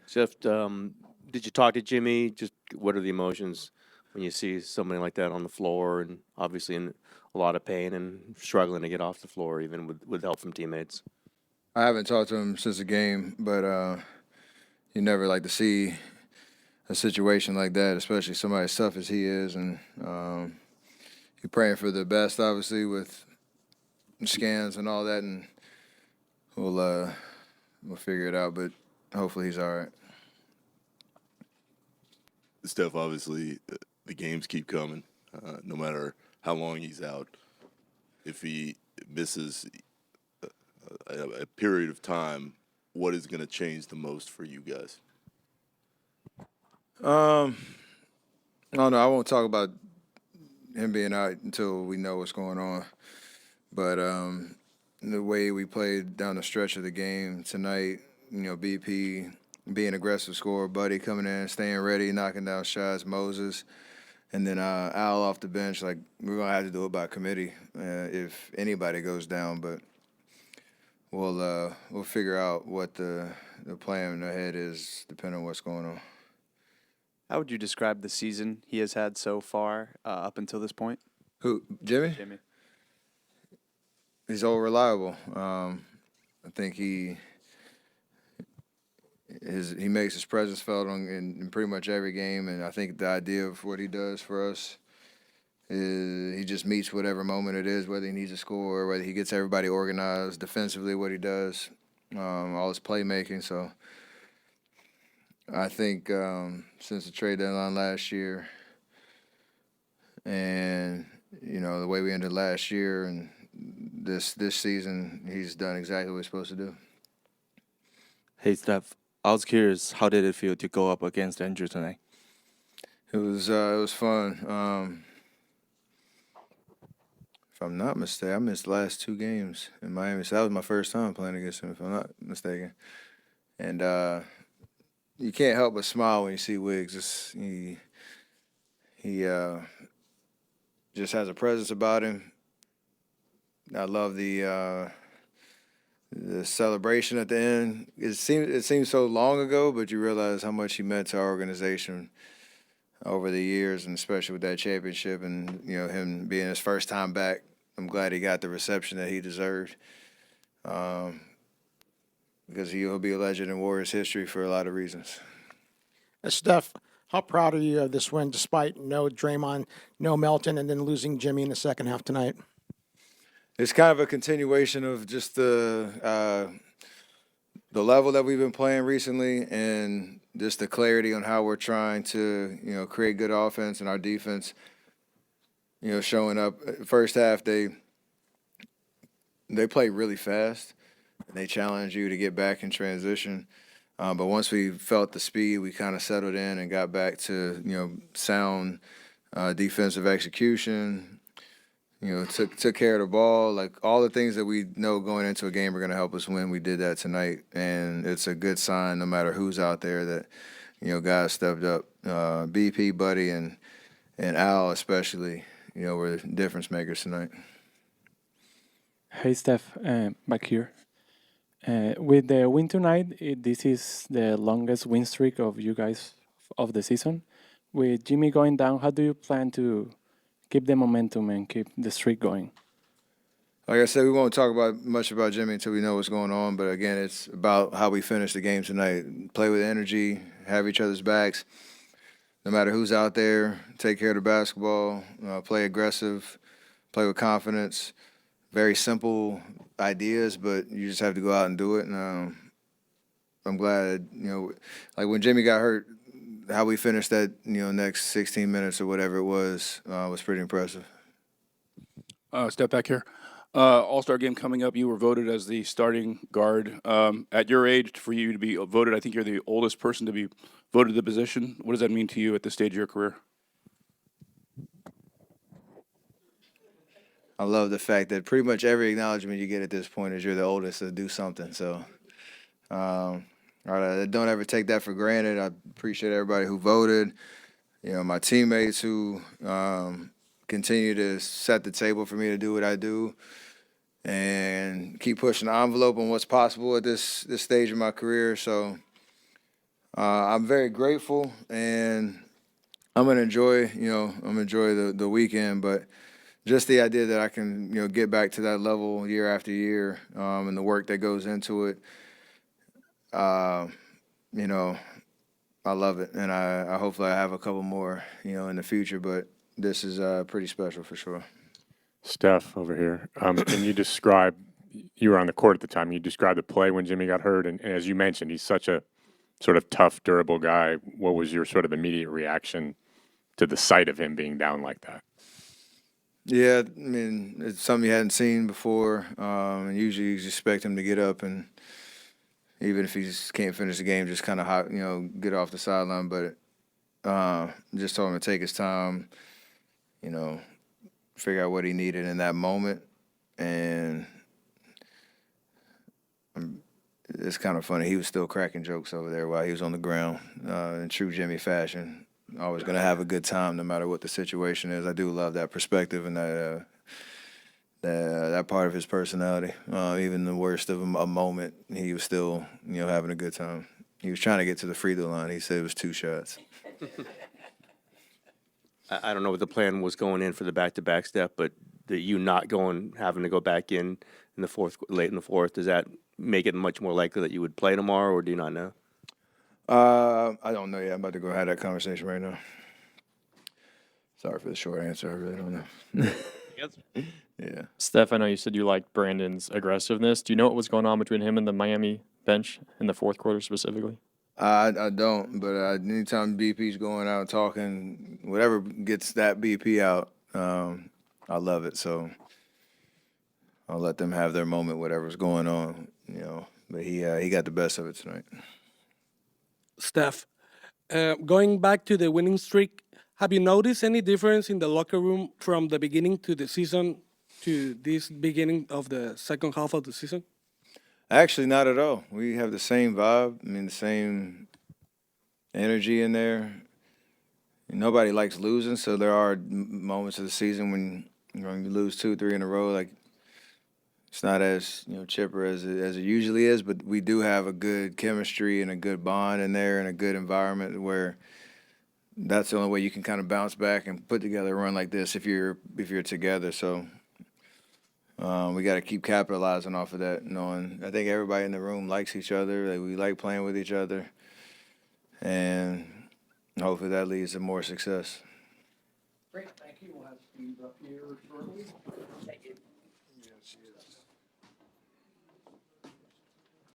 Jeff, did you talk to Jimmy? Just what are the emotions when you see somebody like that on the floor and obviously in a lot of pain and struggling to get off the floor, even with help from teammates? I haven't talked to him since the game, but you never like to see a situation like that, especially somebody as tough as he is. And you're praying for the best, obviously, with scans and all that, and we'll figure it out. But hopefully he's all right. Steph, obviously, the games keep coming, no matter how long he's out. If he misses a period of time, what is going to change the most for you guys? No, I won't talk about him being out until we know what's going on. But the way we played down the stretch of the game tonight, BP being aggressive scorer, Buddy coming in, staying ready, knocking down shots, Moses, and then Al off the bench. Like, we're gonna have to do it by committee if anybody goes down. But we'll figure out what the plan ahead is depending on what's going on. How would you describe the season he has had so far up until this point? Who, Jimmy? Jimmy. He's all reliable. I think he makes his presence felt in pretty much every game, and I think the idea of what he does for us is he just meets whatever moment it is, whether he needs a score, whether he gets everybody organized defensively, what he does, all his playmaking. So I think since the trade deadline last year, and the way we ended last year and this season, he's done exactly what he's supposed to do. Hey, Steph, I was curious, how did it feel to go up against Andrew tonight? It was fun. If I'm not mistaken, I missed the last 2 games in Miami, so that was my first time playing against him, if I'm not mistaken. And you can't help but smile when you see Wiggs. He just has a presence about him. I love the celebration at the end. It seems so long ago, but you realize how much he meant to our organization over the years, and especially with that championship and him being his first time back. I'm glad he got the reception that he deserved, because he'll be a legend in Warriors history for a lot of reasons. Steph, how proud are you of this win despite no Draymond, no Melton, and then losing Jimmy in the second half tonight? It's kind of a continuation of just the level that we've been playing recently, and just the clarity on how we're trying to create good offense, and our defense showing up. First half they play really fast and they challenge you to get back in transition, but once we felt the speed, we kind of settled in and got back to sound defensive execution. Took care of the ball. Like, all the things that we know going into a game are going to help us win. We did that tonight, and it's a good sign no matter who's out there that, guys stepped up. BP, Buddy, and Al especially, were difference makers tonight. Hey, Steph, back here. With the win tonight, this is the longest win streak of you guys of the season. With Jimmy going down, how do you plan to keep the momentum and keep the streak going? Like I said, we won't talk much about Jimmy until we know what's going on. But again, it's about how we finish the game tonight. Play with energy, have each other's backs. No matter who's out there, take care of the basketball, play aggressive, play with confidence. Very simple ideas, but you just have to go out and do it. And I'm glad, like when Jimmy got hurt, how we finished that, next 16 minutes or whatever it was pretty impressive. Step back here. All-Star game coming up. You were voted as the starting guard. At your age, for you to be voted, I think you're the oldest person to be voted the position. What does that mean to you at this stage of your career? I love the fact that pretty much every acknowledgement you get at this point is you're the oldest to do something. So I don't ever take that for granted. I appreciate everybody who voted, my teammates who continue to set the table for me to do what I do, and keep pushing the envelope on what's possible at this stage of my career. So I'm very grateful, and I'm gonna enjoy the weekend. But just the idea that I can get back to that level year after year, and the work that goes into it, you know, I love it, and I hopefully I have a couple more in the future. But this is pretty special for sure. Steph over here. Can you describe, you were on the court at the time, you described the play when Jimmy got hurt, and as you mentioned, he's such a sort of tough, durable guy. What was your sort of immediate reaction to the sight of him being down like that? Yeah, I mean, it's something you hadn't seen before. And usually you expect him to get up and even if he just can't finish the game, just kind of get off the sideline. But just told him to take his time, figure out what he needed in that moment. And it's kind of funny. He was still cracking jokes over there while he was on the ground in true Jimmy fashion. Always going to have a good time no matter what the situation is. I do love that perspective and that part of his personality. Even the worst of a moment, he was still having a good time. He was trying to get to the free throw line. He said it was 2 shots. I don't know what the plan was going in for the back-to-back step, but you not having to go back in the fourth, late in the fourth, does that make it much more likely that you would play tomorrow, or do you not know? I don't know yet. I'm about to go have that conversation right now. Sorry for the short answer. I really don't know. Yeah. Steph, I know you said you liked Brandon's aggressiveness. Do you know what was going on between him and the Miami bench in the fourth quarter specifically? I don't, but anytime BP's going out talking, whatever gets that BP out, I love it. So I'll let them have their moment, whatever's going on, But he got the best of it tonight. Steph, going back to the winning streak, have you noticed any difference in the locker room from the beginning to the season to this beginning of the second half of the season? Actually, not at all. We have the same vibe. I mean, the same energy in there. Nobody likes losing, so there are moments of the season when you lose 2, 3 in a row. Like it's not as chipper as it usually is, but we do have a good chemistry and a good bond in there and a good environment where that's the only way you can kind of bounce back and put together a run like this if you're together. So we got to keep capitalizing off of that. Knowing I think everybody in the room likes each other. Like we like playing with each other, and hopefully that leads to more success. Great, thank you. We'll have Steve up here shortly.